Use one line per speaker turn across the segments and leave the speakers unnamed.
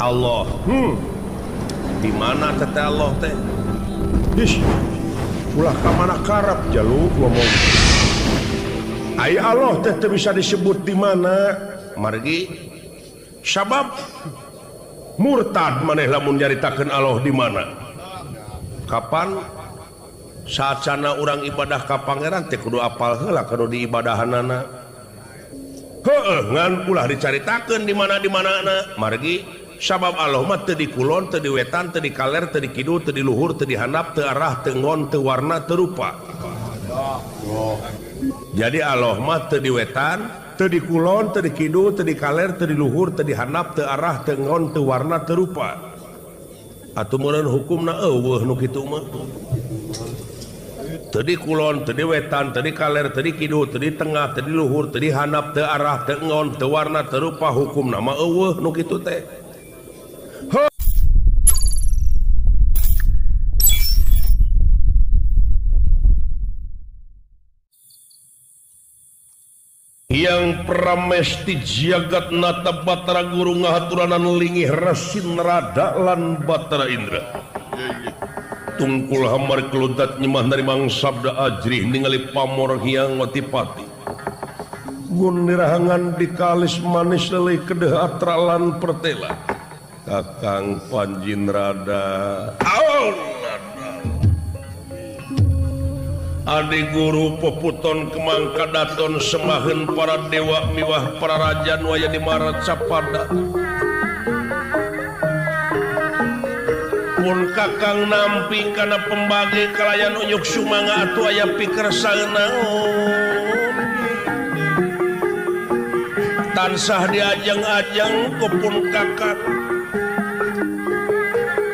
Allah di mana teteh Allah teh ulah ka mana karep jaluk ngomong ai Allah teh teu bisa disebut di mana margi sabab murtad maneh lamun nyaritakeun Allah di mana kapan saacana urang ibadah ka pangeran teh kudu apal heula kudu diibadahanana heueuh ngan ulah dicaritakeun di mana-manana margi sabab Allah mah teu di kulon teu di wetan teu di kaler teu di kidul teu di luhur teu di handap teu arah teu ngon teu warna teu rupa jadi Allah mah teu di wetan teu di kulon teu di kidul teu di kaler teu di luhur teu di handap teu arah teu ngon teu warna teu rupa atuh meureun hukumna eueuh nu kitu mah teu di kulon teu di wetan teu di kaler teu di kidul teu di tengah teu di luhur teu di handap teu arah teu ngon teu warna teu rupa hukumna mah eueuh nu kitu teh yang pramesti jagat nata Batara Guru ngahaturanan lingih Rasin Rada lan Batara Indra tungkul hamar keludat nyemah narimang sabda ajrih ningali pamor hiang watipati gun nirahangan di kalis manis lelih kedeh atralan pertela Kakang Panjin Rada Adi guru peputon kemangka daton semahen para dewa miwah para raja waya di marat sapada pun kakang nampi karena pembagi kalayan unyuk sumanga atu aya pikir saenaon tansah diajang-ajang kupun kakang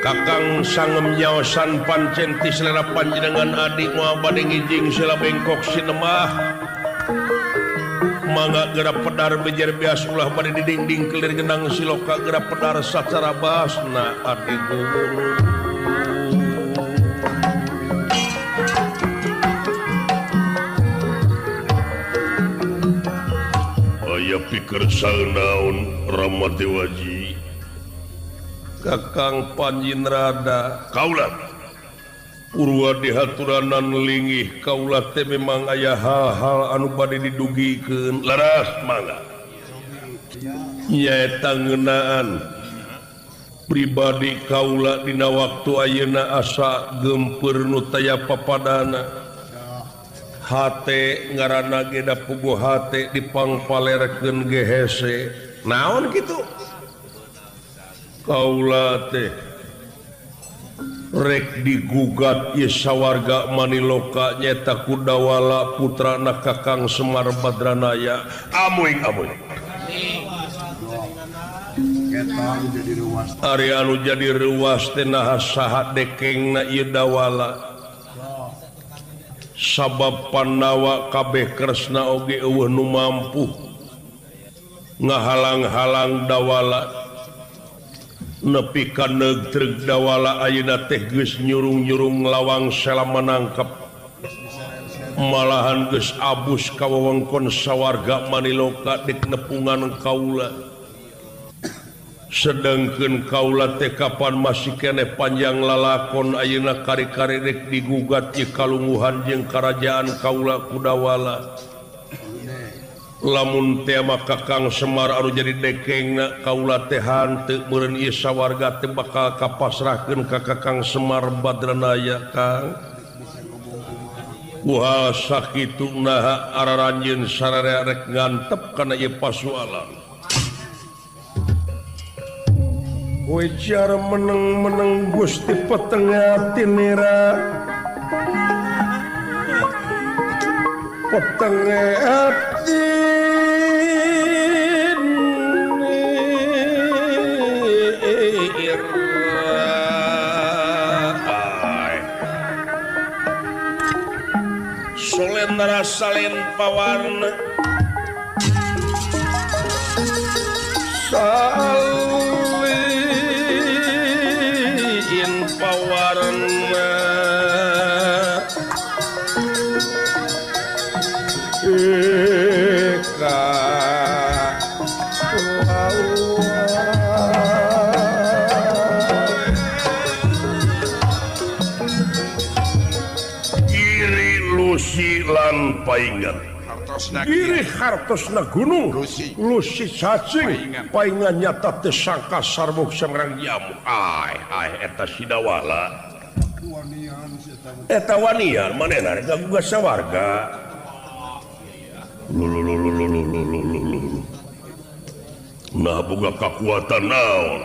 Kakang sangem nyaosan pancen ti selera panjenengan adik moal bade ngijing sila bengkok sinemah mangga geura pedar bejer bias ulah bade didingding kelir genang siloka geura pedar sacara basna adik guru aya pikir saeunaon Rama Dewaji Kakang Panjin Rada kaulah Purwa dihaturanan lingih kaulah teh memang aya hal-hal anu bade didugikeun laras mangga nyaeta ngeunaan pribadi kaulah dina waktu ayeuna asa gempeur nu taya papadana hate ngaranna ge da puguh hate dipangpalerkeun ge hese naon kitu kaula teh rek digugat ieu sawarga Maniloka nyata Kudawala putrana Kakang Semar Badranaya amuing ari anu jadi ruas teh naha saha dekengna ieu Dawala sabab Pandawa kabeh kresna oge eueuh nu mampu ngahalang-halang Dawala nepi ka negeri Dawala ayeuna teh geus nyurung-nyurung lawang sela menangkap malahan geus abus ka wewengkon sawarga Maniloka dik nepungan kaula sedengkeun kaula teh kapan masih keneh panjang lalakon ayeuna kari-kari rek digugat ieu kalungguhan jeung karajaan kaula Kudawala lamun teh mah Kakang Semar anu jadi dekengna kaula teh hanteu meureun ieu sawarga teh bakal kapasrahkeun ka Kakang Semar Badranaya Kang kuhal sakitu naha araranjeun sararea rek ngantep kana ieu pasualan we jar meneng-meneng Gusti petengah tinira petengah hati Solendra salin pawarna salin pawarna eka paingan Giri hartosna gunung lusi cacing paingan nyata teu sangka sarbuk sangrang jamu eta sidawala eta wanian manehna ganggu sawarga nah boga kakuatan naon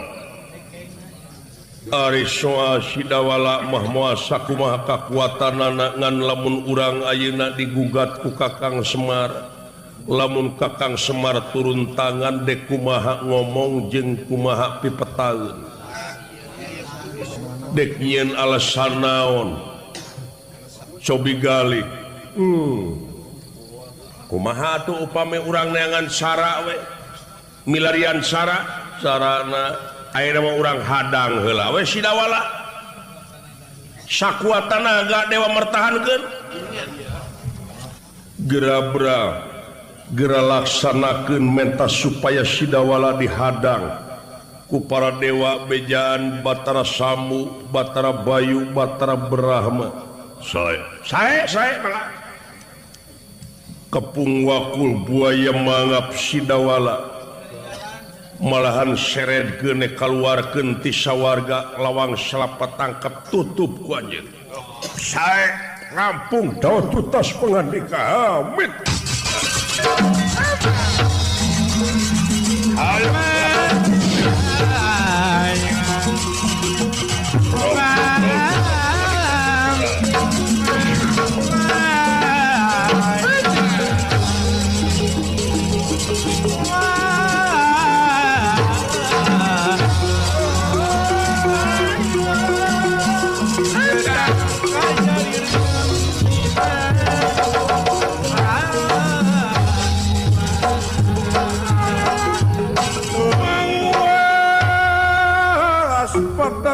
ari soal sidawala mah moal sakumaha kakuatanana ngan lamun urang ayeuna digugat ku Kakang Semar lamun Kakang Semar turun tangan dek kumaha ngomong jeung kumaha pipetaeun dek nyieun alasan naon cobi gali kumaha tuh upami urang neangan sara we milarian sarana ayeuna mah urang hadang heula we sidawala sakuatan naga dewa mertahankeun gera laksanakeun mentas supaya sidawala dihadang ku para dewa bejaan Batara Samu Batara Bayu Batara Brahma saya kepung wakul buaya mangap sidawala malahan seredkeun kaluarkeun ti sawarga lawang salapat tangkap tutup ku anjeun sae rampung daud tutas pangandika amit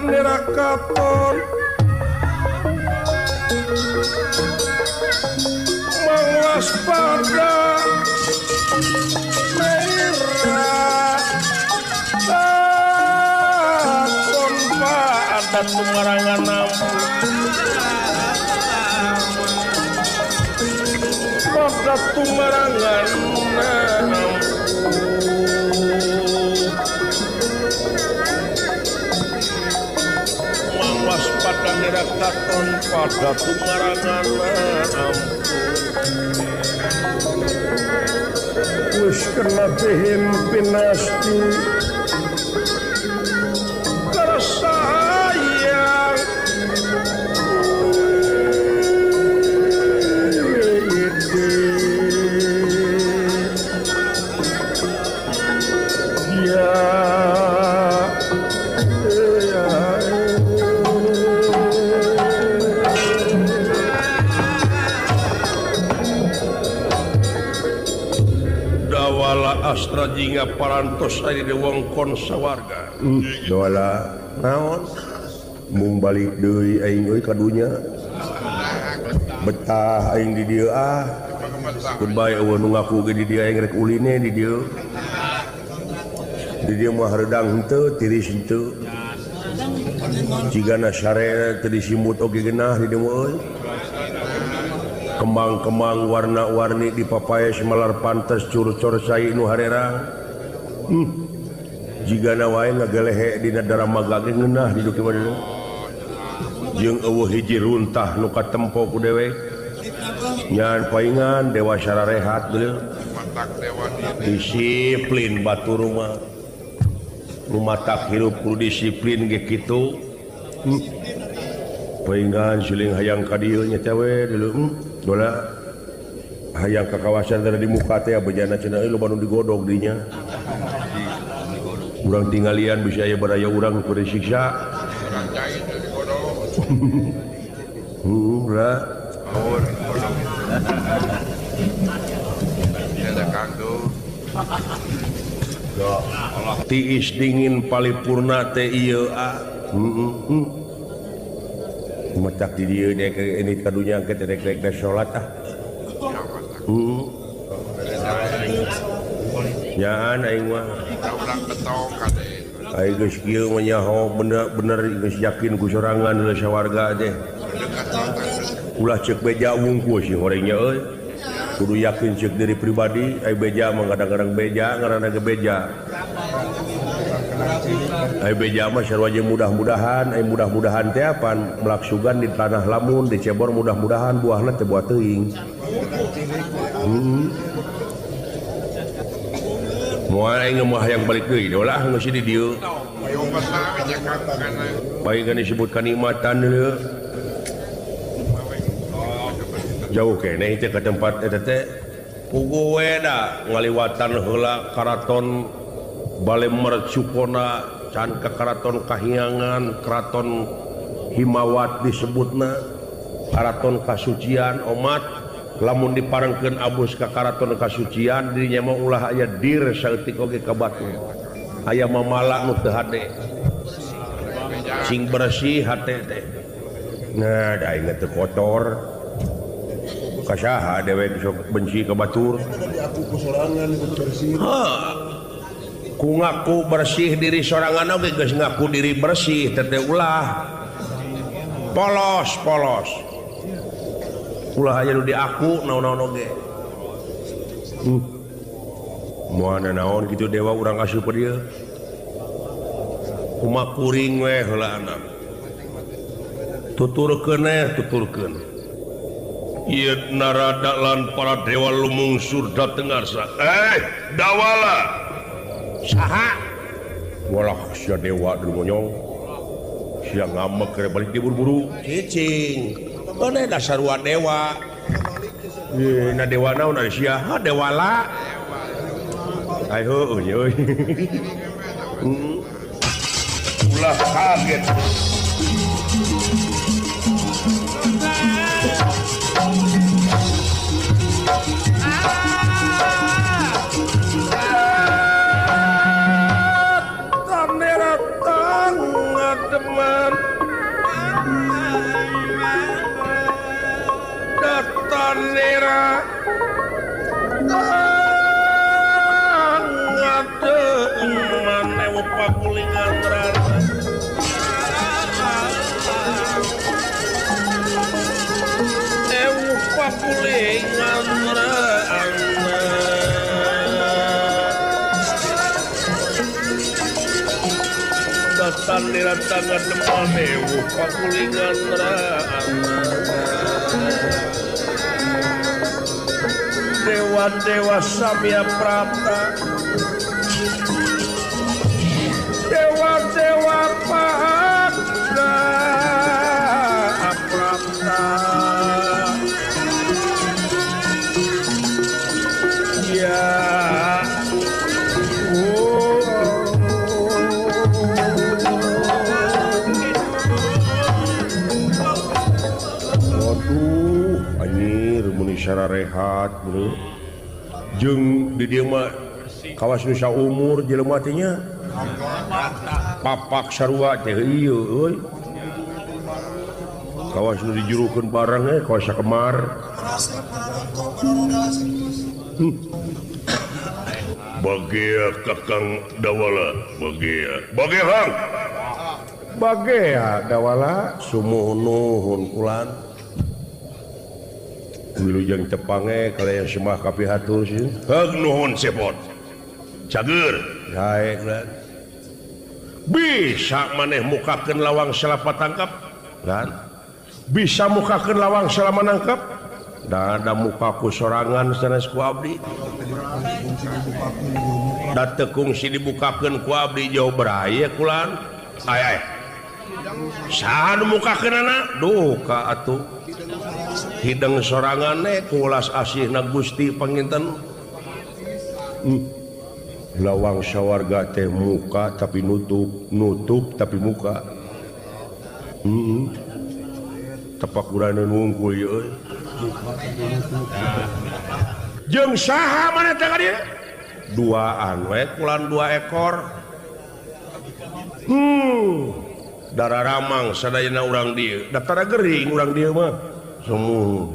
nerakaton mangwas pada merah takon pada tumarangan pada tumarangan pada nerakaton pada tumarangan wis kena dehem pinasti kasayang Astra jingga parantos ari di wongkon sawarga doala naon mung balik deui aing euy ka dunya betah aing di dieu kun bae eueuh nu ngaku ge di dieu aing rek uline di dieu mah hareudang henteu tiris henteu jigana sare teu disimut oge geunah di dieu euy kembang-kembang warna-warni di papayas malar pantes cur-cur cai nu harerang jigana wae ngagalehe dina daramaga ge ngeunah di dieu mah jeung eueuh hiji runtah nu katempo ku dewek nyan paingan dewa sararehat geuleuh disiplin batur mah nu matak hirup kudu disiplin ge kitu paingan siling hayang ka dieu nya teh we dulu dola hayang ka kawasan teh di muka teh bejana cenah euy loba nu digodog dinya urang tinggalian bisa aya baraya urang ku disiksa urang jahit digodog ulah ada kanggo tiis dingin palipurna teh ieu macak di dieu dek ini kadunya ke rek salat nyaan aing mah urang betok kade aing geus kieu mah nyaho bener geus yakin ku sorangan heula sawarga teh ulah ceuk beja wungkul si horengnya euy kudu yakin cek diri pribadi beja kadang-kadang beja ngaranna ge beja beja mah sarua mudah-mudahan mudah-mudahan teh apan melaksugan di tanah lamun dicebor mudah-mudahan buahna teh buah teuing moal aing mah hayang balik deui ulah geus di dieu bae kan disebut kanikmatan deui jauh kene teh ke tempat eta teh puguh we da ngaliwatan heula karaton Bale Mercukona can ka karaton Kahyangan keraton Himawat disebutna karaton kasucian omat lamun diparengkeun abus ka karaton kasucian dirinya mah ulah aya dir saeutik oge ka batu aya mamala nu teu hade sing bersih hate teh nah da aing teh kotor kasaha dewe sok benci ka batur ku ngaku bersih diri sorangan oge geus ngaku diri bersih teh ulah polos ulah aya nu diaku naon-naon oge moal naon kitu dewa urang asup ka dieu kumaha kuring we heula anak tuturkeun ieu narada lan para dewa lumungsur dateng ngarsa dawala saha walah sia dewa dulu monyong sia ngamek kere balik diburu-buru cicing mana dasar wa dewa na dewa naon ari sia ha dewala ayo euy ulah kaget Tanera ngade mane pakulingan rasa pakulingan Tanera tangan mane pakulingan Dewa Samya Prapta Dewa Pahakna Prapta ya waduh anjir muni syara rehat bro jeung di dieu mah kawas nu saumur jelema teh nya papak sarua teh ieu euy kawas nu dijurukeun barang kawas sakemar bagea kakang dawala bagea hang bagea dawala sumuh nuhun kulan wilujeng tepange kalau yang semah kapihatur sih nuhun sepot cager baik bisa maneh mukakeun lawang selapa tangkap kan bisa mukakeun lawang selama nangkap da ada mukaku sorangan sanes ku abdi da teu kungsi dibukakeun ku abdi jauh beraya kulan ay saha nu mukakeunana duka atuh hidang sorangan kulas asihna Gusti panginten lawang sawarga teh muka tapi nutup tapi muka tepak urang ngungkul ieu jeung saha maneh teh ka dieu duaan we kulan 2 ekor darah ramang sadayana urang dieu daftar gering urang dieu mah sumuh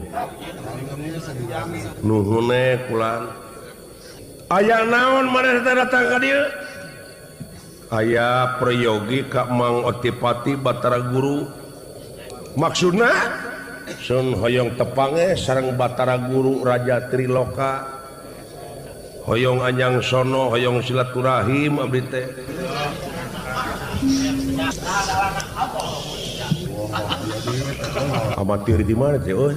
nuhune kulan aya naon maneh datang ka dieu aya prayogi ka Mang Otipati Batara Guru maksudna Sun hoyong tepange sareng Batara Guru Raja Triloka hoyong anyang sono hoyong silaturahim abdi teh amatir di mana teh euy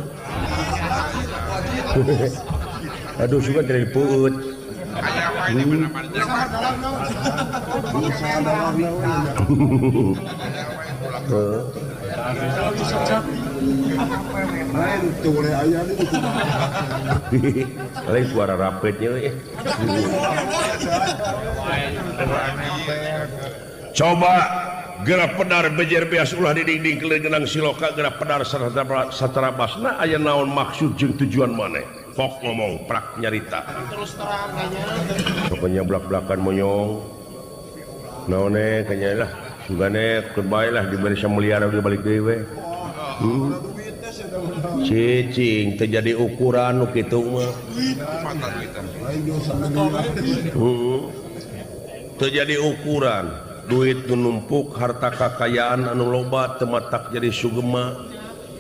aduh suka dari puut lain suara rapetnya coba gerak pedar bejer bias ulah di dinding genang siloka gerak pedar satara basna aya naon maksud jeung tujuan maneh kok ngomong prak nyarita terus terang pokoknya blak-blakan monyong naone kanya lah sugane kebae lah diberi sameliara di balik deui we cicing terjadi ukuran nu kitu mah terjadi ukuran duit nu numpuk harta kekayaan anu loba teu matak jadi sugema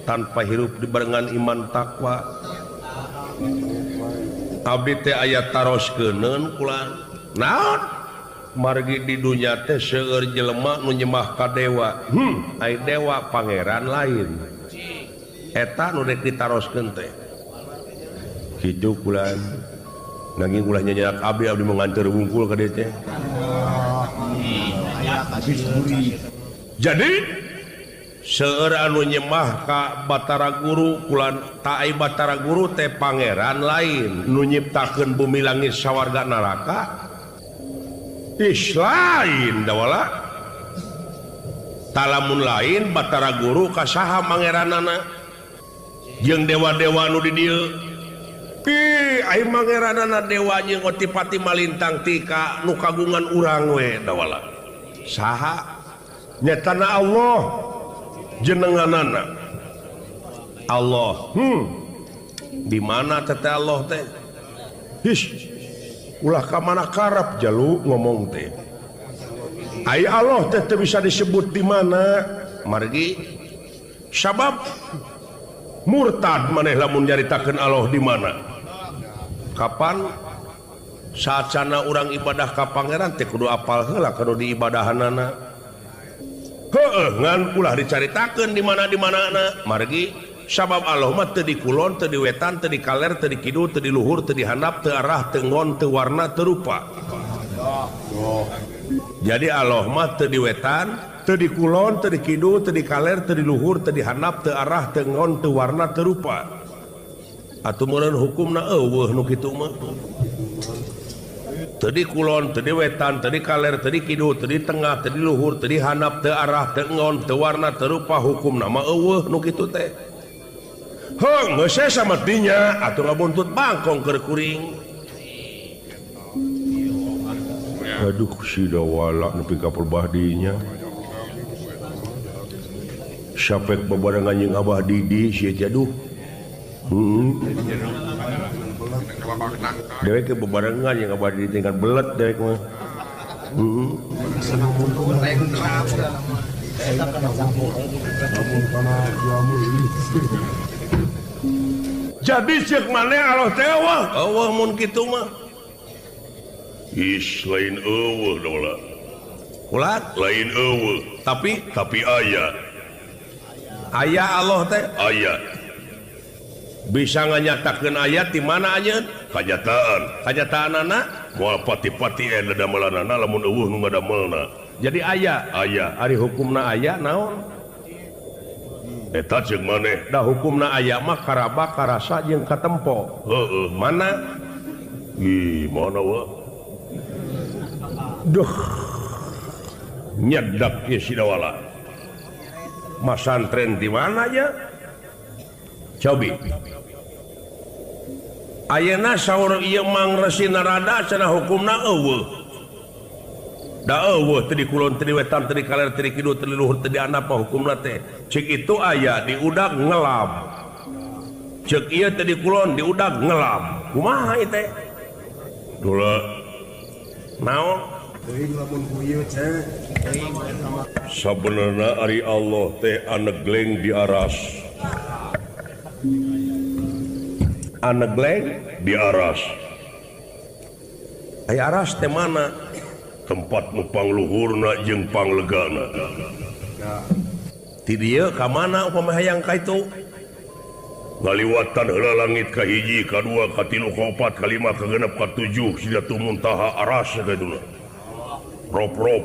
tanpa hirup dibarengan iman takwa abdi teh aya taroskeun kula naon margi di dunya teh seueur jelema nu nyembah ka dewa ai dewa pangeran lain eta nu rek ditaroskeun teh kitu kula nanging ulah nyanyiak abdi menganteur wungkul ka dieu teh jadi seueur anu nyembah ka Batara Guru kula taai Batara Guru teh pangeran lain nu nyiptakeun bumi langit sawarga neraka lain dawala talamun lain Batara Guru ka saha mangeranana jeung dewa-dewa nu di dieu ai mangeranana dewa jeung otipati malintang tika nu kagungan urang we dawala saha nyatana Allah jenenganana Allah di mana teh Allah teh ulah ka mana karap jalu ngomong teh ai Allah teh bisa disebut di mana margi sabab murtad maneh lamun nyaritakeun Allah di mana kapan saacana urang ibadah ka pangeran teh kudu apal heula kudu diibadahanana heueuh ngan ulah dicaritakeun di mana-manana margi sabab Allah mah teu di kulon teu di wetan teu di kaler teu di kidul teu di luhur teu di handap teu arah teu ngon teu warna teu rupa jadi Allah mah teu di wetan teu di kulon teu di kidul teu di kaler teu di luhur teu di handap teu arah teu ngon teu warna teu rupa atuh meureun hukumna eueuh nu kitu mah teu di kulon teu di wetan teu di kaler teu di kidul teu di tengah teu di luhur teu di handap teu arah teu ngon teu warna teu rupa hukumna mah eueuh nu kitu teh geus sama dinya atuh ngabuntut bangkong keur kuring aduh si dawala nepi ka perbah dinya sapek babarengan jeung Abah Didi si jaduh dewek ke babarengan jeung Abah Didi tingkat belet dewek mah jadi cek maneh Allah teh eueuh mun kitu mah lain eueuh daula kulat lain eueuh tapi aya Allah teh aya bisa nganyatakeun ayat di mana anjeun kanyataanana moal pati-pati damelanana lamun eueuh nu ngadamelna jadi aya ari hukumna aya naon eta ceuk maneh da hukumna aya mah karaba karasa jeung katempo heueuh mana mana wa duh nyedak ya si dawala masantren di mana ya cobi ayeuna saur ieu Mang Resi Narada cenah hukumna eueuh da eueuh teu di kulon teu di wetan teu di kaler teu di kidul teu di luhur teu di handap hukumna teh ceuk itu aya di udag ngelam ceuk ieu teu di kulon di udag ngelam kumaha ieu teh dula naon sabenerna ari Allah teh anegleng di aras Anegleng di Aras. Aya Aras teh mana? Tempat nu pangluhurna jeung panglegana. Ti dieu ka mana upama hayang ka itu? Ngaliwatan heula langit ka hiji, ka dua, ka tilu, ka opat, ka lima, ka genep, ka tujuh, Sidratul Muntaha Aras kaduna. Rop-rop.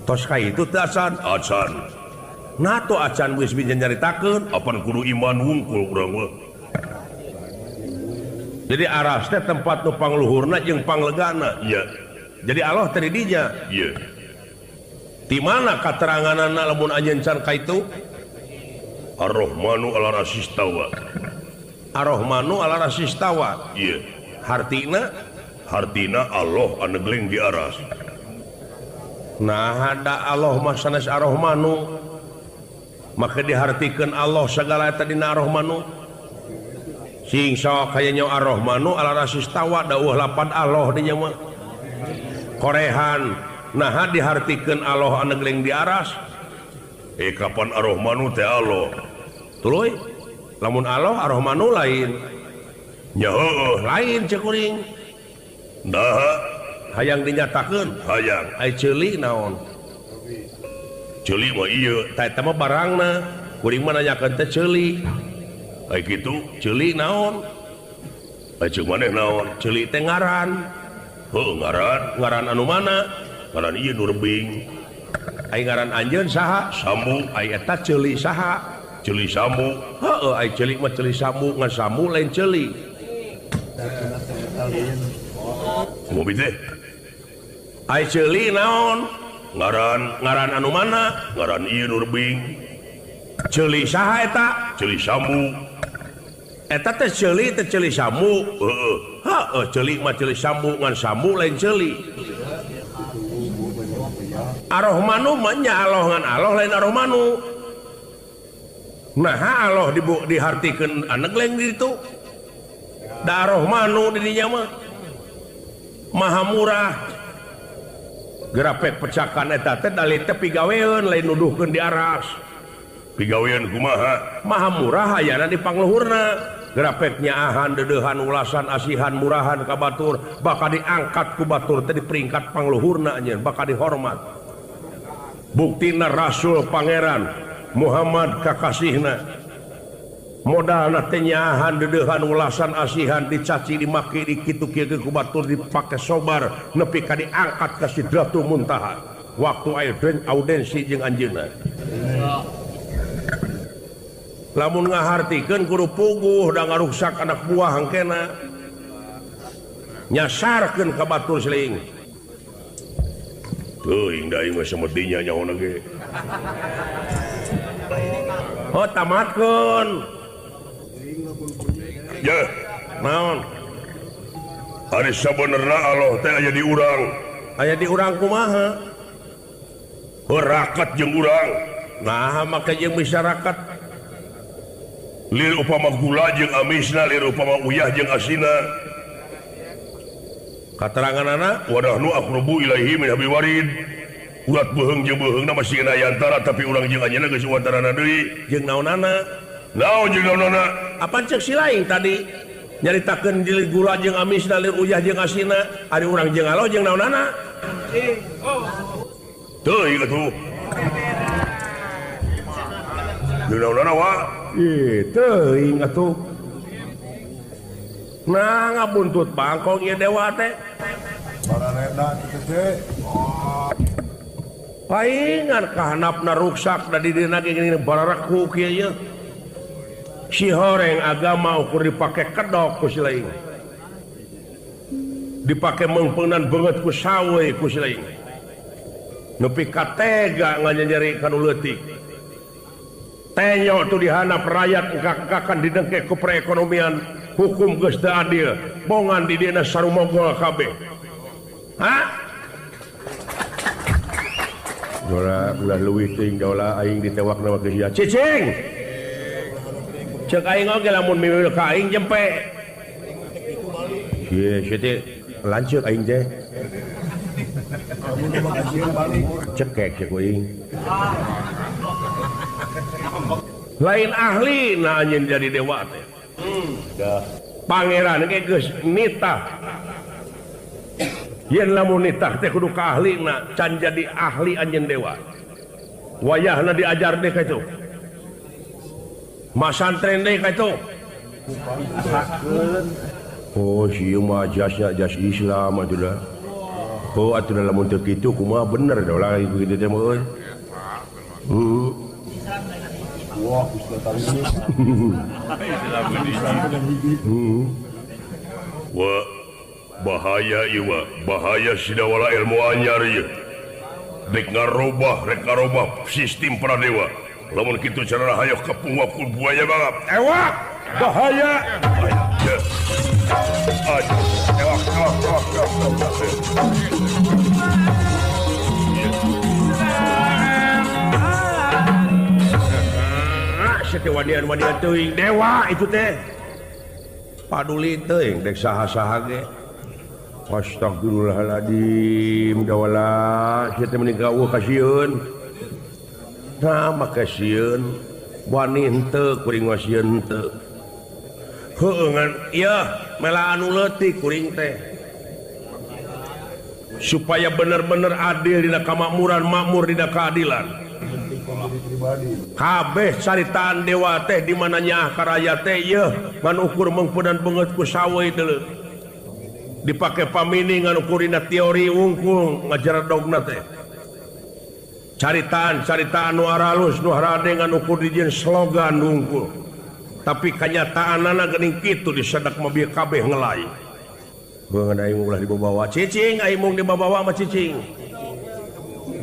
Tos ka itu teh acan? Acan. Nah to acan geus bisa nyaritakeun, apan kudu iman wungkul urang mah. Jadi Aras teh tempat nu pangluhurna jeung panglegana. Iya. Jadi Allah teh di dinya. Iya. Di mana kateranganana lamun anjeun can ka itu? Ar-Rahmanu 'ala rasistawa. Ar-Rahmanu 'ala rasistawa. Iya. Hartina Allah anu geleng di Aras. Nah, ada Allah mah sanes Ar-Rahmanu. Maka dihartikeun Allah sagala eta dina Ar-Rahmanu. Sing sok kayaknya Ar-Rahmanu 'ala rasistawa dawuh lapan Allah dinya mah. Korehan nah dihartikeun Allah anu geleng di Aras. Kapan Ar-Rahmanu teh Allah. Tuluy lamun Allah Ar-Rahmanu lain. Nya heueuh lain cek kuring. Nah, hayang dinyatakeun, hayang. Ai ceuli naon? Ceuli mah ieu, tah eta mah barangna. Kuring mah nanyakeun teh ceuli. Ai kitu, ceuli naon? Ai ceuk maneh naon? Ceuli teh ngaran. Heuh ngaran, ngaran anu mana? Ngaran ieu nu rebing. Ai ngaran anjeun saha? Sambu. Ai eta ceuli saha? Ceuli sambu. Heueuh ai ceuli mah ceuli sambu, ngan sambu lain ceuli. Mobi teh. Ai ceuli naon? Ngaran anu mana? Ngaran ieu nu rebing. Ceuli saha eta? Ceuli sambu. Eta teh ceuli teh ceuli sambu. Heueuh. Heueuh ceuli mah ceuli sambu, ngan sambu lain ceuli. Ar-Rahmanu mah nya Allah ngan Allah lain Ar-Rahmanu. Nah Allah dihartikeun anegleng di ditu. Da Ar-Rahmanu di dinya mah Maha Murah. Grapek pecakan eta teh dalil teh pigaweun lain nuduhkeun di Aras. Pigaweun kumaha? Maha Murah hayana di pangluhurna. Grapek nyaahan, dedeuhan, ulasan, asihan, murahan ka batur, bakal diangkat ku batur teh di peringkat pangluhurna anjeun, bakal dihormat. Buktina Rasul Pangeran Muhammad kakasihna modalna teh nyaahan, dedeuhan, ulasan, asihan, dicaci, dimaki, dikitu kieu ku batur dipake sobar nepi ka diangkat ka Sidratul Muntaha waktu aya audensi jeung anjeunna. Lamun ngahartikeun kudu puguh da ngaruksak anak buah hangkena. Nyasarkeun ka batur seuing. Teuing da ieu mah semedinya nyaona ge. Oh tamatkeun. Ya, naon? Ari sabenerna Allah teh aya di urang. Aya di urang kumaha? Rakat jeung urang. Nah, maka jeung masyarakat lir upama gula jeung amisna, lir upama uyah jeung asina. Kateranganana wadahnu aqrabu ilaihi min hablil warid. Ulat beuheung jeung beuheungna masih aya antara tapi urang jeung anjeunna geus wantarana deui. Jeung naonana? Naon jeung naonana? Apa cek si lain tadi? Nyaritakeun lir gula jeung amisna, lir uyah jeung asina, ari urang jeung Allah jeung naonana? Teuing atuh. Jeung naonana wa? Teuing atuh. Nah ngabuntut bangkong ieu dewa teh. Baraneda kitu teh. Paingan kahanapna ruksak da di dina geuning barareku kieu ye. Si horeng agama ukur dipake kedok ku si lain. Dipake meungpeungan beungeut ku sawe ku si lain. Nepi ka tega nganyeri kanu leutik. Tenyo tuh dihanap rakyat engkak-engkakan didengke ku perekonomian hukum geus teu adil bongan di dina sarumogol kabeh. Hah? Dola ulah leuwih teuing dola aing ditewakna mah geus cicing. Ceuk aing oge lamun miwil ka aing jempe. Ieu teh lanceuk aing teh. Cekek cek aing. lain ahli nah anjeun jadi dewa teh pangeran geus nitah yen lamun nitah teh kudu ka ahlina can jadi ahli anjeun dewa wayahna diajar deh ka itu masantren deh ka itu oh sieu mah jasnya jas Islam atuh dah oh atuh lamun teu kitu kumaha bener da ulah kitu teh mah euy wah wah bahaya ieu bahaya sidawala ilmu anyar ieu rek ngarobah sistem pradewa lamun kitu cara hayok kapungwa kul buaya banget ewak bahaya ewak sete wadian teuing dewa itu teh paduli teuing dek saha-saha ge astagfirullahaladzim dawala kita meninggal kasieun nah makasieun wani henteu kuring wasieun henteu heueuh ngan ieu mela anu leutik kuring teh supaya bener-bener adil dina kamakmuran makmur dina keadilan kabeh caritaan dewa teh di mana nya karaya teh ieu ngan ukur mengpunan beungeut ku sawe deuleu dipake pamini ngan ukurina teori wungkul ngajaradogna teh caritaan nu aralus nu harade ngan ukur dijieun slogan wungkul tapi kanyataanna geuning kitu disadak mah bieu kabeh ngelai beungeun aing ulah dibawa cicing aing mung dibawa mah cicing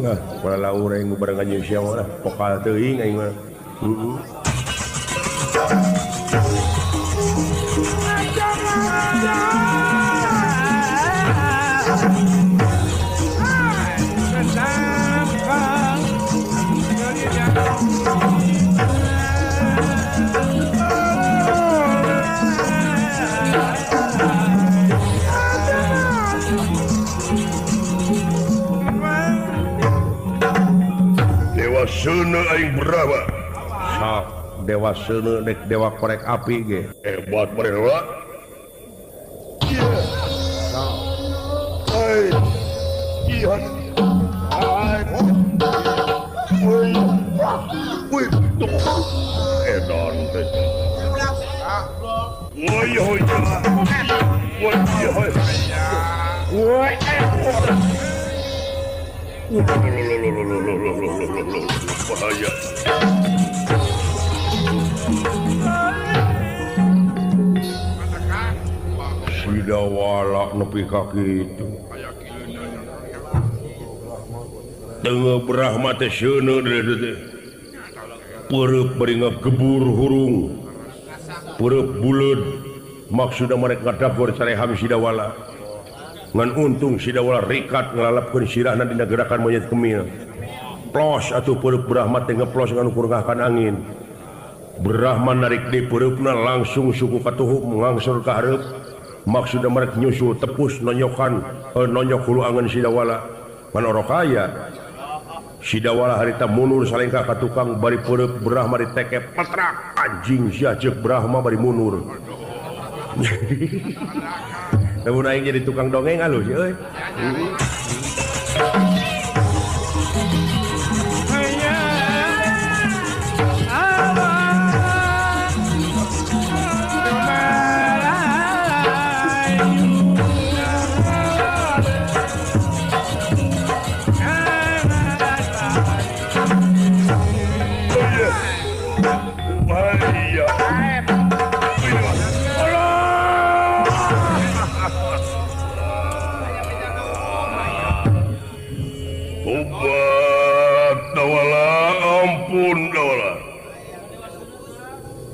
nah pala laur aing bareng anjeun sia mah pokal teuing aing mah Seuna aing berapa? Sok dewa seuna dek dewa korek api ge. Hebat bener iya. Hai. Iya. Hai. Woi. Woi. Edan teh. Woi hoi. Woi hoi. Woi. Bahaya. Sidawala nepi ka kitu. Tengah Brahma teh seuneu teh. Peureuk bari ngagebur hurung. Peureuk buleud maksudna mereka ngadagor careham sidawala. Ngan untung sidawala rikat ngalalapkeun sirahna dina gerakan monyet kemil. Plos atuh peureuk Brahma teh ngeplos ngan ukur ngahkan angin. Brahma narik di peureupna langsung suku katuhuk ngangsur ka hareup. Maksudna merek nyusul tepus nonyokan nonyok hulu angeun sidawala. Ngan orokaya sidawala harita mundur salengka ka tukang bari peureuk Brahma ditekep patrak anjing sia ceuk Brahma bari mundur. Namun aing jadi tukang dongeng alus euy.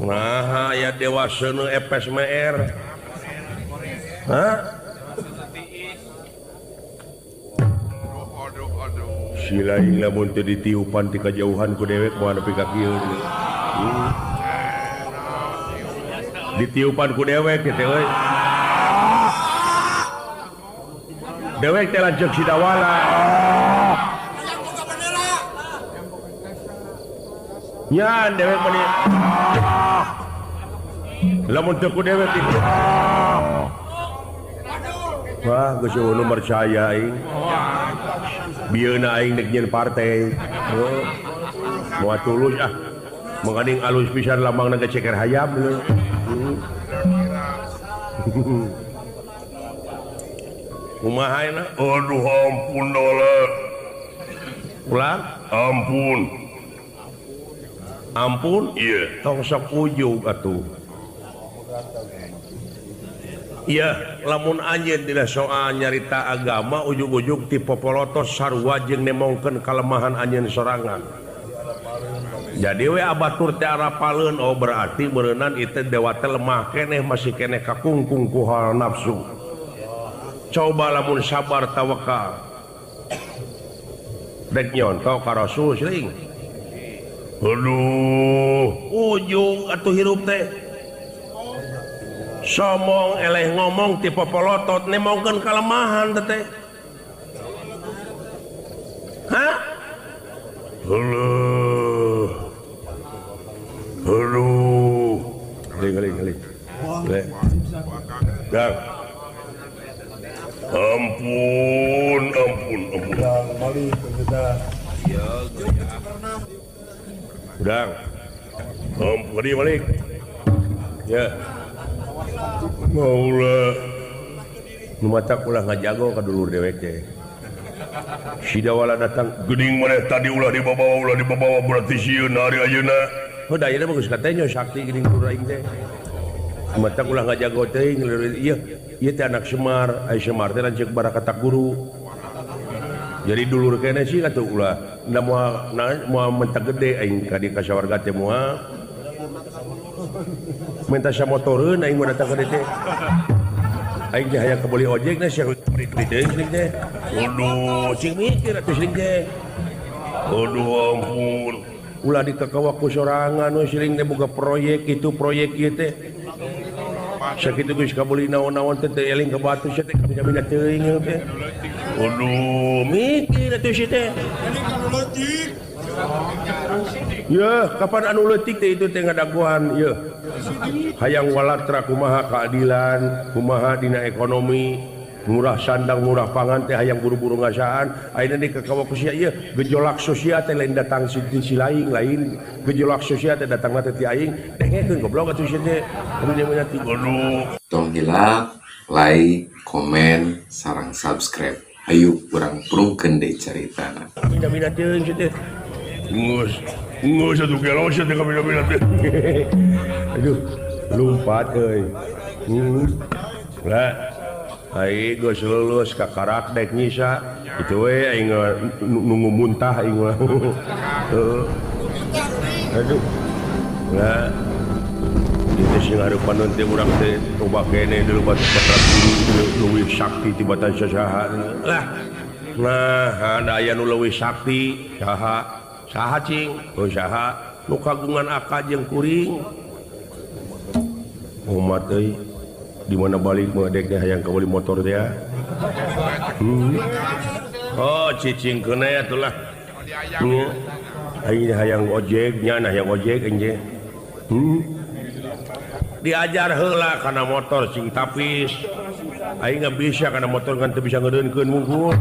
Nah, ya dewa seuneu epes meer. Hah? Silaing lamun teu ditiupan ti kajauhan ku dewek moal nepi ka kieu. Ditiupan ku dewek teh euy. Dewek teh lanceuk sidawala. nya dewek mani lamun teu ku dewek itu wah geus nu percaya aing bieuna aing dek nyeun partai moal tulus mengading alus pisan lambang naga ceker hayam kumaha euna aduh ampun dolar ulang ampun iya tong sok ujug atuh iya lamun anjeun dina soal nyarita agama ujug-ujug ti popolotos sarua jeung nemongkeun kalemahan anjeun sorangan jadi we abatur teh arapaleun berarti beureunan itu dewa teh lemah keneh masih keneh kakungkung ku hal nafsu coba lamun sabar tawakal dek nyontoh ka Rasul seuing aduh ujung atuh hirup teh somong eleh ngomong ti popolotot nemongkeun kalemahan teh hah aduh kali dah ampun udah ampun balik ya maulah nu matak ulah ngajago ka dulur dewek teh sidawala datang geuning maneh tadi ulah dibawa berarti sieun hari ayeuna da ieu bagus katanya sakti geuning dulur aing teh matak ulah ngajago teh ieu teh anak Semar ai Semar teh lanceuk barakatak guru jadi dulur kene sih atuh ulah da moal mentak gede aing ka di kasawarga teh moal minta sa motoreun aing mah datang ka dieu teh aing teh hayang kabeli ojek na sia deung teh aduh cing mikir atuh sing teh aduh ampun ulah dikakawak ku sorangan we sering teh boga proyek itu proyek ieu teh sakitu geus kabeli naon-naon teh eling ka batu sia teh kabina teuing teh aduh mikir atuh sia teh ya kapan anu leutik teh itu teh ngadaguan ya hayang walatra kumaha keadilan kumaha dina ekonomi murah sandang murah pangan teh hayang buru-buru ngasaan ayeuna di kakawa ku sia ieu gejolak sosial teh lain datang si lain gejolak sosial teh datang teh ti aing dengekeun goblok atuh sia teh kemudian menyati aduh
tong hilak like komen sareng subscribe ayo urang prungkeun deui caritana
mina-mina teuing sia teh Ngus satu kilo sih tengah minat. Aduh, lompat euy. Lah. Ai geus lulus ka karak dek nyisa. Itu we aing nunggu muntah aing mah. Aduh. Lah. Itu sing hareupan teh urang teh coba kene dulu batu patrat leuwih sakti tibatan sasaha. Lah. Nah, ada aya nu leuwih sakti saha? Saha cing, saha nu kagungan aka jeung kuring. Umat euy, di mana balik mah dek teh hayang kabeli motor teh ya. Oh, cicing keuna atuh lah. Aing hayang ojek, nya hayang ojek aing. Diajar heula kana motor sing tapis. Aing nggak bisa kana motor kan teu bisa ngeureunkeun wungkul.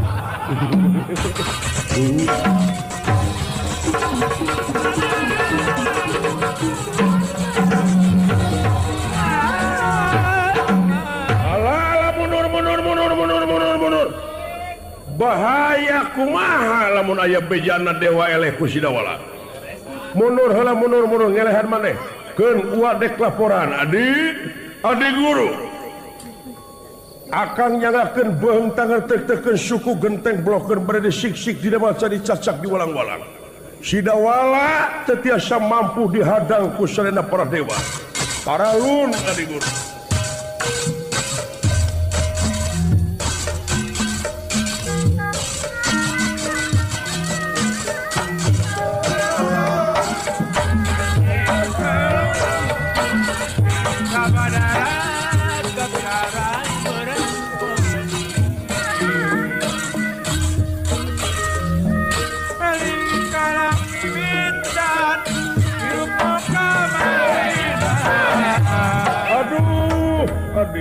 Mundur. Bahaya kumaha lamun aya bejana dewa eleh ku sidawala. Mundur heula mundur ngelehan maneh. Keun uak dek laporan adi guru. Akang nyanggakeun beung tangan tek-tekeun suku genteng blokkeun berada sik-sik dina maca dicacak di walang-walang. Sidawala teu tiasa mampu dihadang ku sarena para dewa. Paralun adi guru.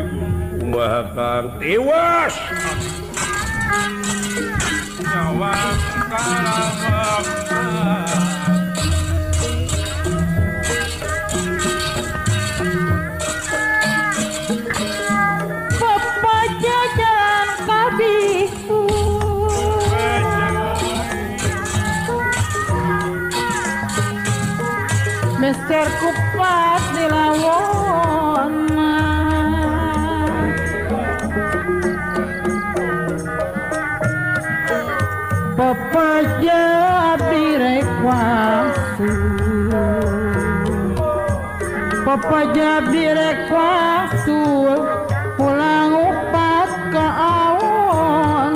kumaha Kang tewas
nyawa kalabak
pepajajaran kabihu Mister Kupat dilawon pepaja birekwasu pepaja birekwasu pulang upat ke awon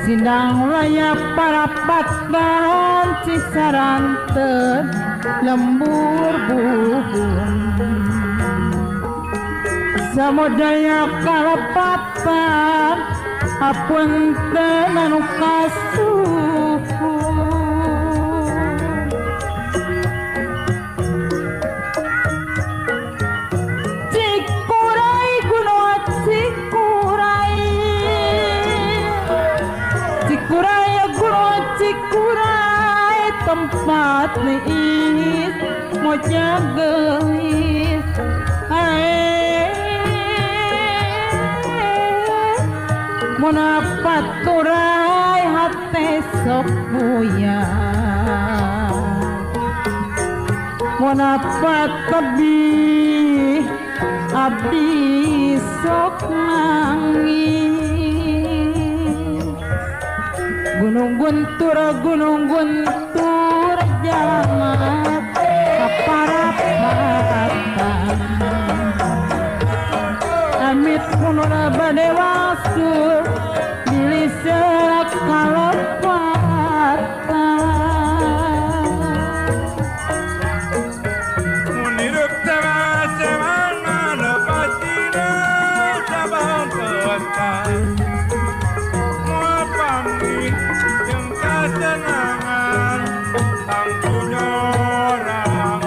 Sindang layap para patbaron cisaranten lembur buhun samudaya kalapatan apunten anu kasuh Cikuray gunung Cikuray Cikuray gunung Cikuray tempat niis moja gelis Munapat turai hati sok buyar Munapat tebih abdi sok nangis Gunung guntur jamat kaparapatan Amit pununa badewasur bilih serak kalopatan
Muniruk teman-teman manapasina sabang pewasan Mua pamit yang kasenangan Ang kunyorang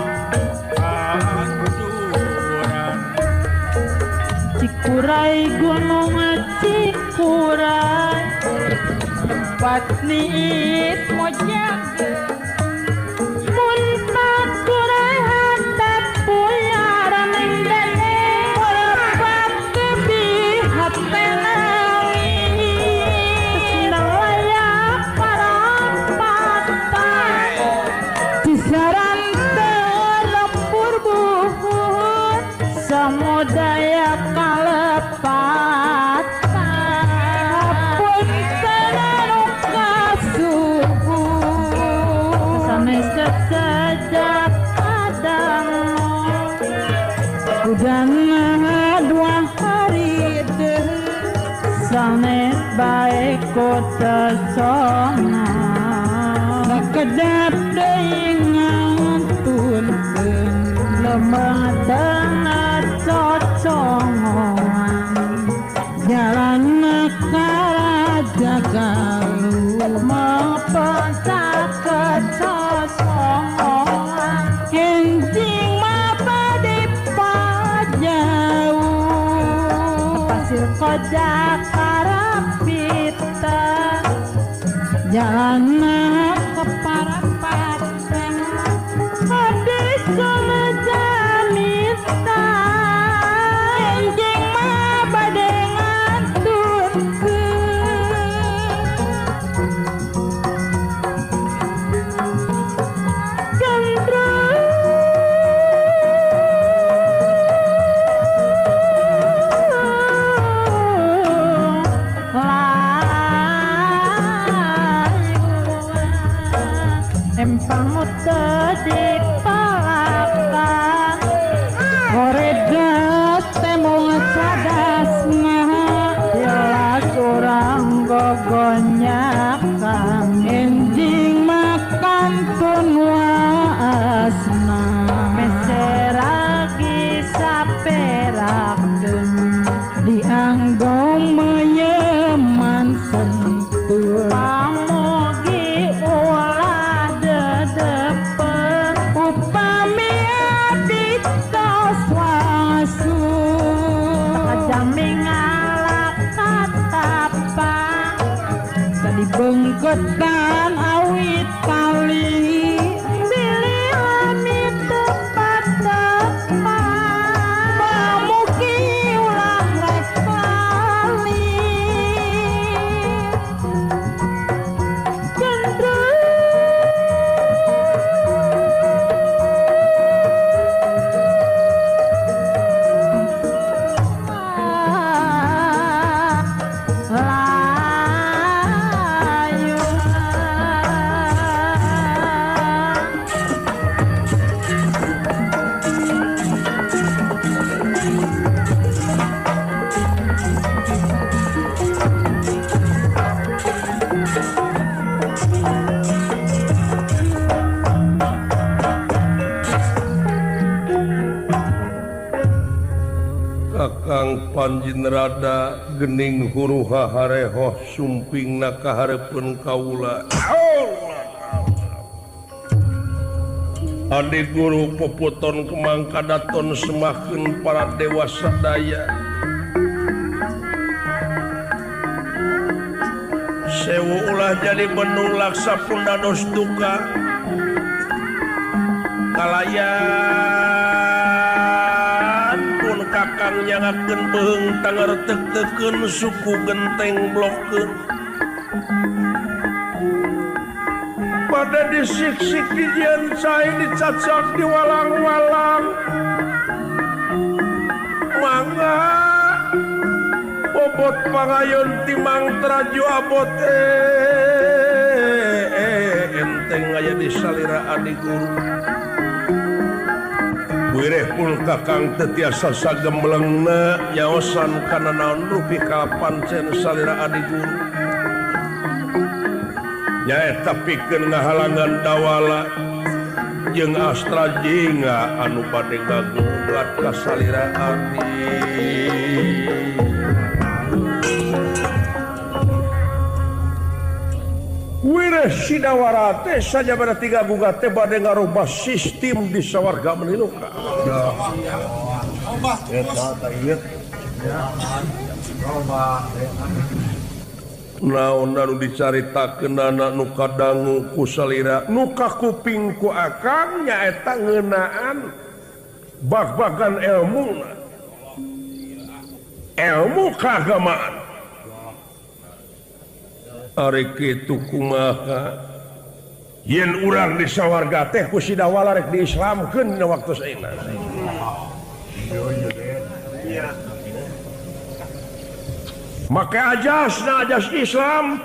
Aturan
Cikuray gunung Cikuray tempat niit mojang Muntak kuray hatap puyaran indene Walapat tebih hati nangis Sinang layak parang patah Cisaran terlempur buhun samudaya kalepatan Apunten anu kasuh sanes sejak kadang udana dua hari deh sanes baik kota sona sakedap deui ngantunkeun lemah tengah cocongan jalan karaja galuh maupun kecosongan enjing mapadi pajauh pasir koja karapitan jalan ke parapatan adi sama jamita enjing mabade empang di palakang horedas temu sadasna jelas urang gogonyakan enjing makan pun waasna meseragi saperakeun dianggong meyeman sentuh pamogi ulah dedepen upami abdi tos dibengketan awit kali pilih amit tepat tepat pamuki ulah rek kali
Kakang Panjinrada gening huruha harehoh sumpingna kaharepeun kaula. Adi guru poputon kemang kadaton semakeun para dewa sadaya. Sewu ulah jadi benulak sapundados duka. Kalayan pun kakang nyangakeun beung tanger tek-tekeun suku genteng blokkeun. Pada disik-sik dijian cai dicacak diwalang-walang. Mangga bobot pangayon timang traju abot enteng aya di salira adi guru. Wireh pun kakang tetiasa sagemblengna nyaosan kana naon rupi kapancen salira adi guru. Nyaeta pikeun ngahalangan dawala jeung astra jinga anu bade ngagugat ka salira adi. Wireh Sidawara teh saja berarti gagugat teh bade ngarubah sistem di sawarga Maniluka. Naon anu dicaritakeun anak nu kadangu ku salira nu kakuping ku akang nyaeta ngeunaan bag-bagan ilmu keagamaan. Ari kitu kumaha yen urang di sawarga teh ku Sidawala rek diislamkeun dina waktu saeuna. Maka ajas Islam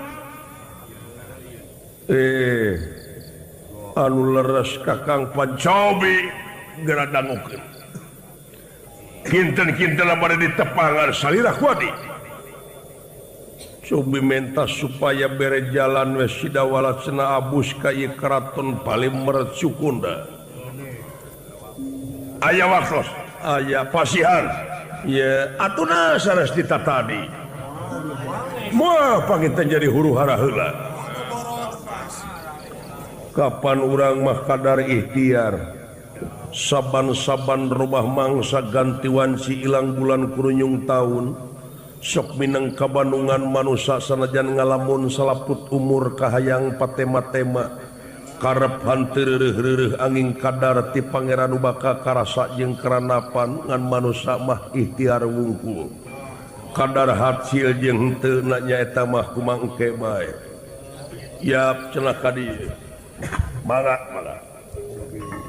anu leres kakang Pancobi geura dangukeun. Kinten-kinten bade ditepangan salira kuadi. Cobi menta supaya bere jalan we Sidawala cenah abus ka ieu karaton Palimer Cukunda. Aya waktos, aya pasihan. Ya atuna sanes ditatadi. Moal panginten jadi huru-hara heula. Kapan urang mah kadar ikhtiar. Saban-saban rumah mangsa ganti wanci ilang bulan kurunyung taun. Sok mineng kabandungan manusia sanajan ngalamun salaput umur kahayang patema-tema. Karep hanteureureuh angin kadar ti pangeran nu baka karasa jeung karanapan ngan manusia mah ikhtiar wungkul. Kadar hasil jeung henteu na nyaeta mah kumaha engke bae. Yap cenah ka dieu. Mangga.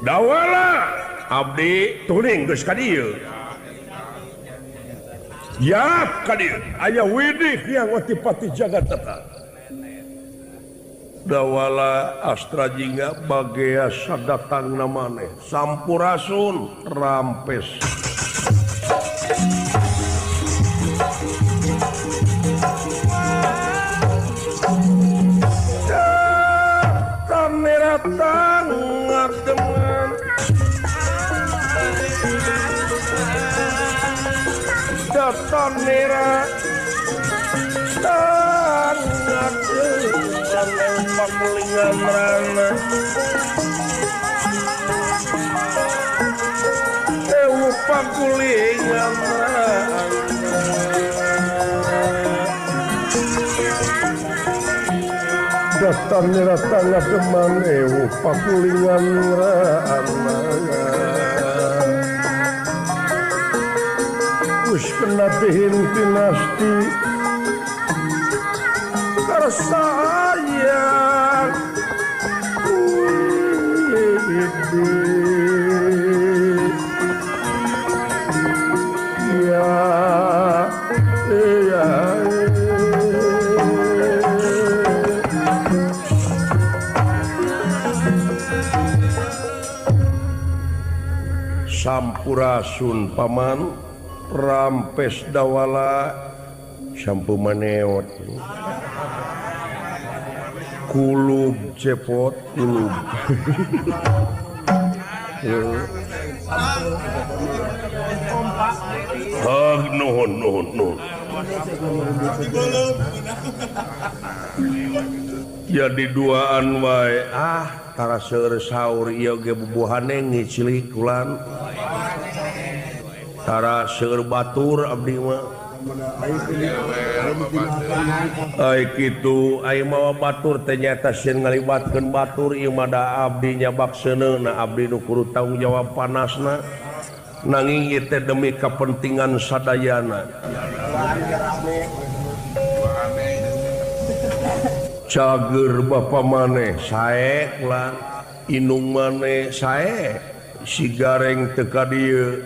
Dawala abdi tuning geus ka dieu. Yap ka dieu. Aya widih yang watipati jagatata. Dawala astra jingga bagea sadatangna maneh. Sampurasun rampes. Tangan ngademan datan merah tangan ngademan pamulingan rana ewu pamulingan rana datangnya tangga teman pakulingan us kena bihin dinasti sayang ya Sampurasun paman rampes dawala sampu maneot kulub cepot kulub nuhun jadi duaan wae tara seueur saur ieu ge bubuhane ngicilik kulan tara seueur batur abdi mah ai kitu ai mawa batur teh nyata sieun ngalibatkeun batur ieu mah da abdi nyabak seuneuna abdi nu kudu tanggung jawab panasna nanging ieu teh demi kepentingan sadayana cager bapa maneh sae kulan inung maneh sae si gareng teu ka dieu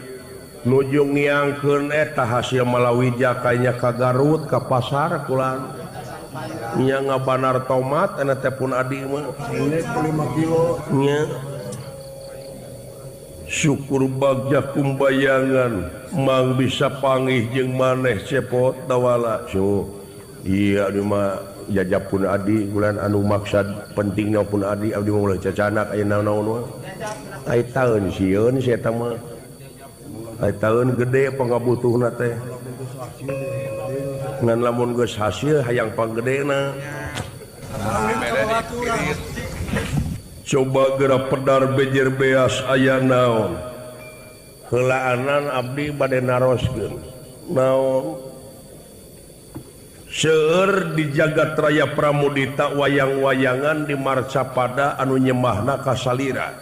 nuju ngiangkeun eta hasil malawijah kayaknya ka Garut ka pasar kulan nya ngabanar tomat eta teh pun adi mah 5 kilo nya syukur bagja kumbayangan mang bisa panggih jeung maneh cepot dawala iya di mah jajab pun adi bulan anu maksud pentingna pun adi abdi mah cacanak aya naon-naon ai taeun sieun si eta mah ai taeun gede pangabutuhna teh ngan lamun geus hasil hayang panggedena coba geura pedar bejer beas aya naon heulaanan abdi bade naroskeun naon seueur di jagat raya Pramudita wayang-wayangan di Marcapada anu nyembahna ka salira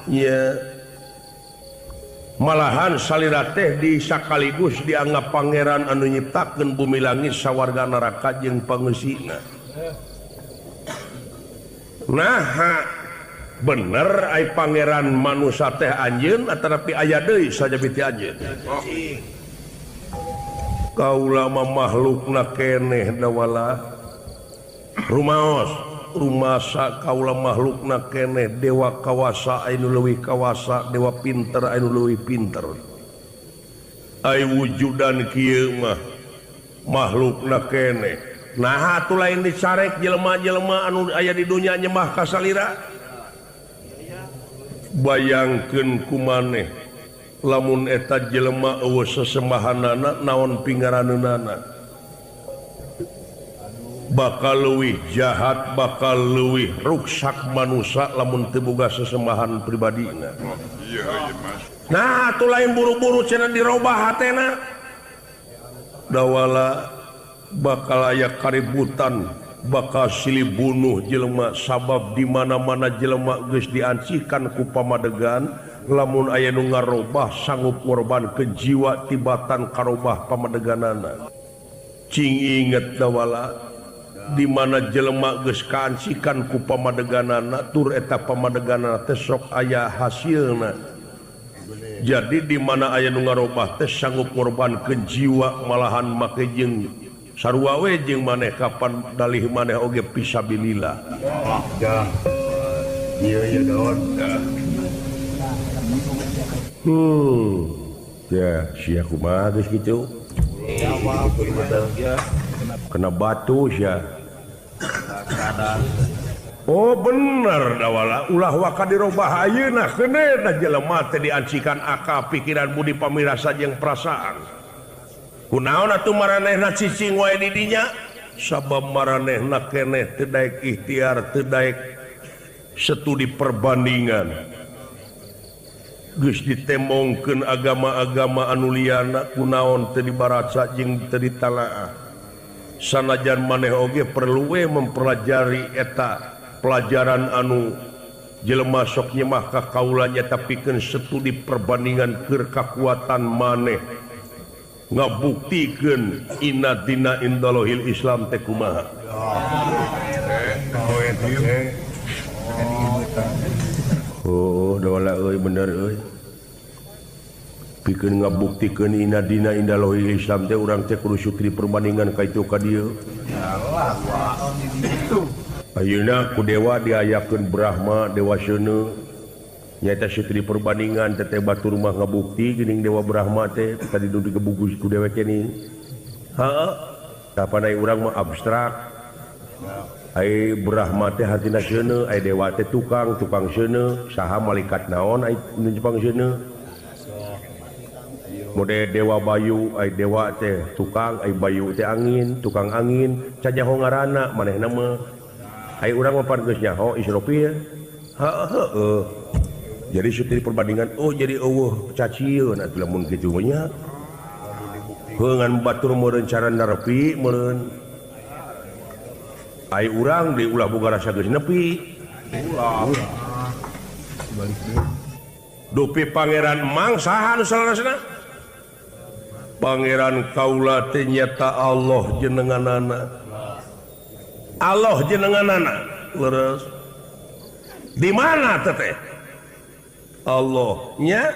nya malahan salira teh di sakaligus dianggap pangeran anu nyiptakeun bumi langit sawarga neraka jeung pangeusina nah bener ai pangeran manusia teh anjeun tetapi aya deui sajabiti anjeun kaula mah makhlukna keneh dawala rumaos rumasa kaula makhlukna keneh dewa kawasa anu leuwih kawasa dewa pinter anu leuwih pinter ai wujudan kieu mah makhlukna keneh nah atuh lain dicarek jelema-jelema anu aya di dunya nyembah ka salira bayangkeun kumaneh lamun eta jelema eueuh sesembahanana naon pingaraneunana bakal leuwih jahat bakal leuwih ruksak manusia lamun teu boga sesembahan pribadina nah atuh lain buru-buru cenah dirobah hatena dawala bakal aya kaributan bakal silih bunuh jelema sabab di mana-mana jelema geus diancikan ku pamadegan lamun aya nu ngarobah sanggup ngorbankeun jiwa tibatan karobah pamadeganana cing inget dawala di mana jelema geus kaancikan ku pamadeganana tur eta pamadeganana teh sok aya hasilna jadi di mana aya nu ngarobah teh sanggup ngorbankeun jiwa malahan make jeung sarua we jeung maneh kapan dalih maneh oge fisabilillah iya daun ya sia kumaha geus kitu kena batu sia oh bener dawala ulah waka dirobah ayeuna keuneuh jelema teh diancikan akal pikiran budi pamirasa jeung perasaan kunaon atuh maranehna cicing wae di dinya sabab maranehna keneh teu daek ikhtiar teu daek studi perbandingan geus ditemongkeun agama-agama anu liana kunaon teu dibaraca jeung teu ditalaah sanajan maneh oge perlu mempelajari eta pelajaran anu jelema sok nyemah ka kaula nyata pikeun studi perbandingan keur kakuatan maneh ngabuktikeun inna dina indallahil Islam teh kumaha. Oh, dola euy bener euy. Pikeun ngabuktikeun inna dina indallahil Islam teh urang teh kudu sukri perbandingan ka itu ka dieu. Ayeuna ku dewa diayakeun Brahma dewa Seuna nyaeta sukri perbandingan teh batur mah ngabukti geuning dewa Brahma teh tadi nu digebugus ku dewe kene. Heuh. Kapanai urang mah abstrak. Ai Brahma teh hartina Seuna, ai dewa teh tukang Seuna, saha malaikat naon ai nu Jepang Seuna. Mode dewa bayu, ai dewa teh tukang, ai bayu teh angin, tukang angin, cajaho ngaranna manehna mah. Ai urang mah pan geus nyaho Israfil. Heeh. Jadi sutri perbandingan oh jadi eueuh cacieun atuh lamun kitu nya. Heungan batur meureun cara nepi meureun. Ai urang di ulah boga rasa geus nepi. Ulah. Dupi pangeran Mang saha anu salasna? Pangeran kaula teh nyata Allah jenenganana. Allah jenenganana leres di mana teh Allah nya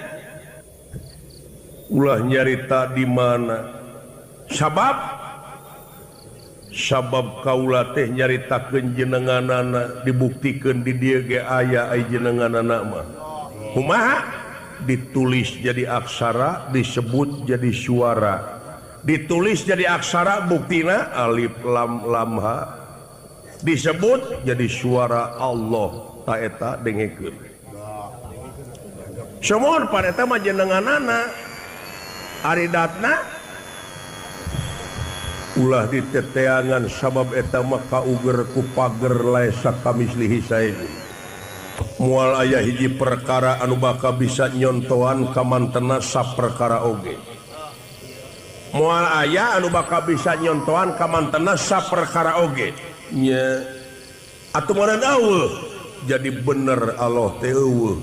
ulah nyarita di mana sabab kaula teh nyaritakeun jenenganana dibuktikeun di dieu ge aya ai jenenganana mah kumaha ditulis jadi aksara disebut jadi suara ditulis jadi aksara buktina alif lam ha disebut jadi suara Allah taeta dengekeun. Semua pada eta mah jenenganana aridatna ulah diteteangan sabab eta mah kauger ku pager laesa kamislihi saeun. Moal aya hiji perkara anu bakal bisa nyontoan ka mantena saperkara oge. Moal aya anu bakal bisa nyontoan ka mantena saperkara oge. Nya atuh meureun eueuh jadi bener Allah teh eueuh.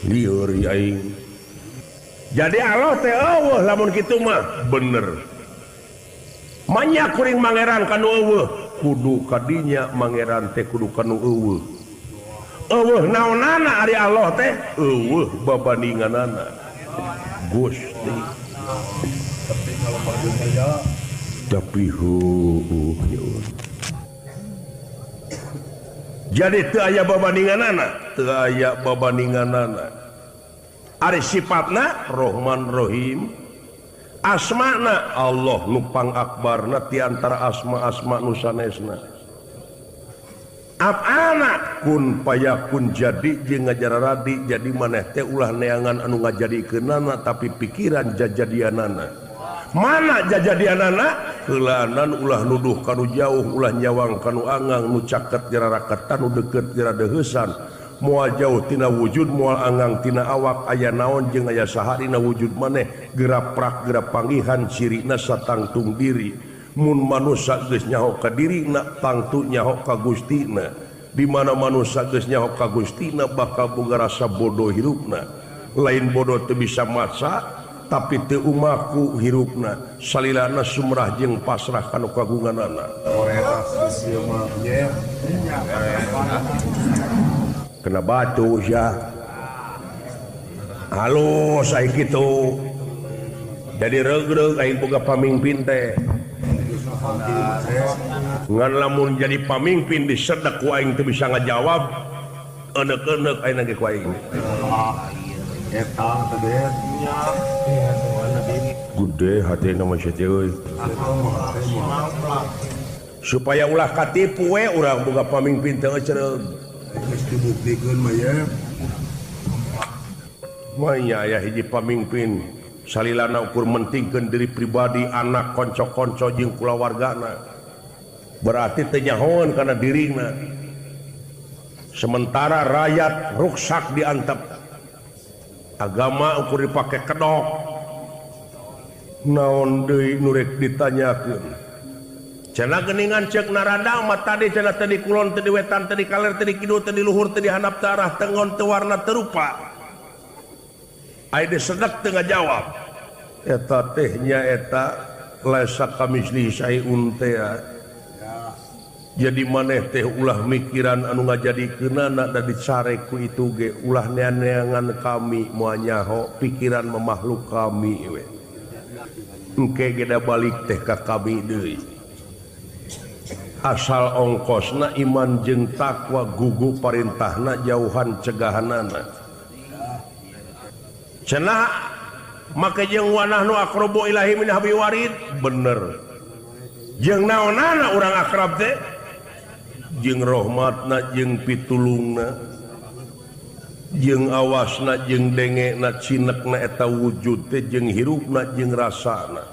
Lieur aing. Jadi Allah teh eueuh lamun kitu mah bener. Manya kuring mangeran kanu eueuh kudu kadinya mangeran teh kudu kanu eueuh. Eueuh naonana ari Allah teh eueuh babandinganana. Gusti. Tapi jadi teu aya babandinganana, teu aya babandinganana. Ari sifatna Rahman Rahim, asmana Allah nu pangakbarna ti antara asma-asma nu sanesna. Af'alna kun payakun jadi jeung ngajararadi jadi maneh teh ulah neangan anu ngajadikeunana tapi pikiran jajadianana. Mana jajadianana heulanan ulah nuduh kanu jauh ulah nyawang kanu angang nu caket jara raketan nu deukeut jara deuheusan moal jauh tina wujud moal angang tina awak aya naon jeung aya saha dina wujud maneh geura prak geura panggihan cirina satangtung diri mun manusia geus nyaho ka dirina tangtu nyaho ka Gustina di mana manusia geus nyaho ka Gustina bakal boga rasa bodoh hirupna lain bodoh teu bisa maca tapi teu umaku hirupna salilana sumrah jeung pasrah kana kagunganana. Kena batu ya. Halus ai kitu. Jadi reug-reug aing boga pamimpin teh. Ngan lamun jadi pamimpin disedek ku aing teu bisa ngajawab. Enek-enek aing ge ku aing. Gede hati nama euy. Supaya ulah katipu we urang boga pamimpin teh cereug. Geus dibuktikeun mah ya. Maya aya hiji pamimpin salilana ukur mentingkeun diri pribadi anak konco-konco jeung kulawargana. Berarti teu nyahoan kana dirina. Sementara rakyat ruksak diantep. Agama ukur dipake kedok naon deui nurek ditanyakeun cenah geuningan ceuk narada mah tadi cenah teu di kulon teu di wetan teu di kaler teu di kidul teu di luhur teu di handap teu arah teu ngon teu warna teu rupa aya sedek teu ngajawab eta teh nya eta laisa kamisli syai'un teh jadi maneh teh ulah mikiran anu ngajadikeunana da dicare ku itu ge ulah neangan kami moal nyaho pikiran makhluk kami we engke ge da balik teh ka kami deui asal ongkosna iman jeung takwa gugu parintahna jauhan cegahanana cenah make jeung wanah nu aqrabu ilahi min habi warid bener jeung naonana urang akrab teh jeung rahmatna jeung pitulungna jeung awasna jeung dengena cinekna eta wujud teh jeung hirupna jeung rasana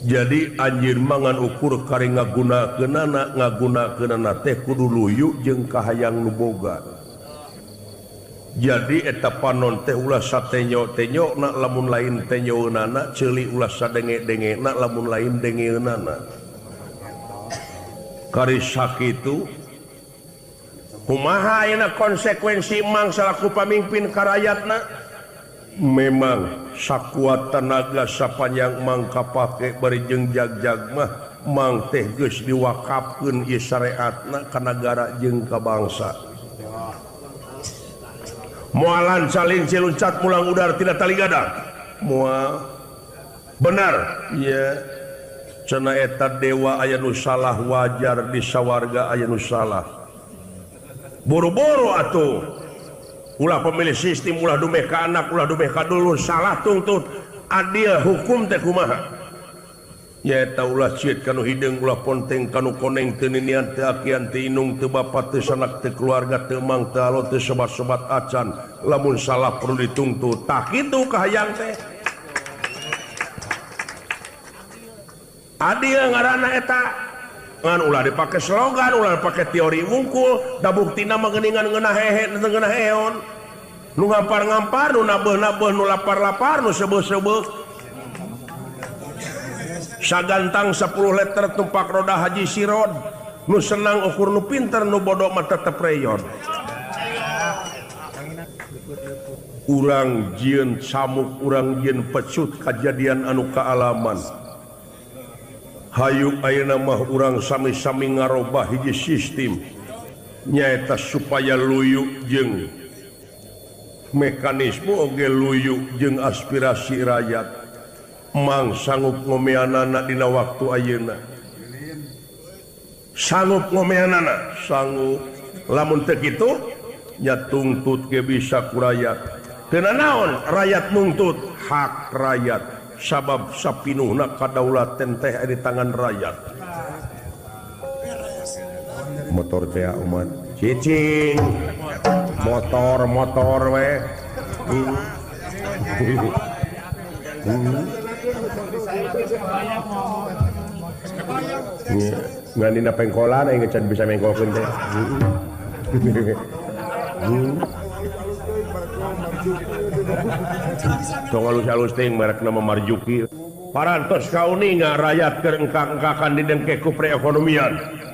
jadi anjeun mangan ukur kari ngagunakeunana teh kudu luyu jeung kahayang nu boga jadi eta panon teh ulah satenyo-tenyona lamun lain tenyoeunana ceuli ulah sadenge-dengena lamun lain dengeunana kari sakitu kumaha ayeuna konsekuensi mang salaku pamimpin ka rakyatna memang sakuat tenaga sapanjang mang kapake bari jeung jag-jag mah mang teh geus diwakafkeun ieu syariatna ka nagara jeung ka bangsa moalan salin ciluncat mulang udar tidak tali gadang moal benar ya cenah eta dewa aya nu salah wajar di sawarga aya nu salah boro-boro atuh ulah pemilih sistem ulah dumeh ka anak ulah dumeh ka dulur salah tungtut adil hukum teh kumaha nya eta ulah cieut kanu hideung ulah ponteng kanu koneng teu ninian teu akian teu inung teu bapa teu sanak teu keluarga teu mang teu alo teu sobat-sobat acan lamun salah perlu ditungtut tah kitu kahayang teh adil ngaranna eta ngan ulah dipake slogan ulah dipake teori wungkul da buktina mah geuningan ngeunah hehe teu ngeunah heon nu ngampar-ngampar nu nabeuh-nabeuh nu lapar-lapar nu seubeuh-seubeuh sagantang 10 liter tumpak roda haji sirod nu senang ukur nu pinter nu bodoh mah tetep reyon urang jieun samuk urang jieun pecut kajadian anu kaalaman hayu ayeuna mah urang sami-sami ngarobah hiji sistem nyaeta supaya luyu jeung mekanisme oge luyu jeung aspirasi rakyat mang sanggup ngomeanana dina waktu ayeuna sanggup ngomeanana sanggup lamun teu kitu nya tungtut ge bisa ku rakyat teu naon rakyat nuntut hak rakyat sabab sapinuhna kadaulatan teh di tangan rakyat motor teh umat cicing motor we nganina pengkolan yang ngecan bisa mengkolkeun teh tong alus-alus teh merek nama Marjuki parantos kauninga rakyat keur engkak-engkakan didengke ku perekonomian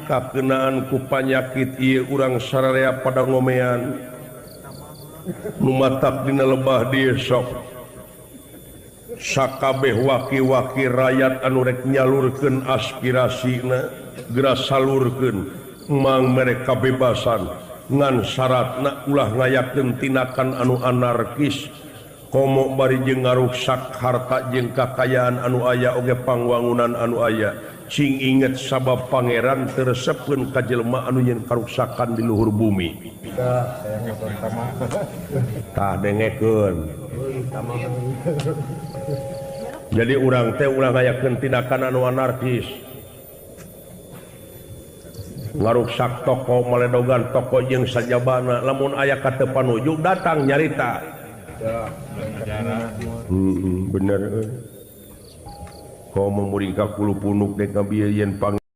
kakeunaan ku panyakit ieu urang sararea pada ngomean nu matak dina lebah dieu sok sakabeh waki-waki rakyat anu rek nyalurkeun aspirasina geura salurkeun mang mereka bebasan ngan syaratna ulah ngayakeun tindakan anu anarkis komo bari jeung ngaruksak harta jeung kakayaan anu aya oge pangwangunan anu aya sing inget sabab pangeran teresepkeun ka jelema anu nyeun karuksakan di luhur bumi tah dengekeun jadi urang teh ulah ngayakeun tindakan anu anarkis ngaruksak toko maledogan toko jeung sajabana lamun aya ka teu panuju datang nyarita bener komo muring ka kulu punuk dek ngabieuyeun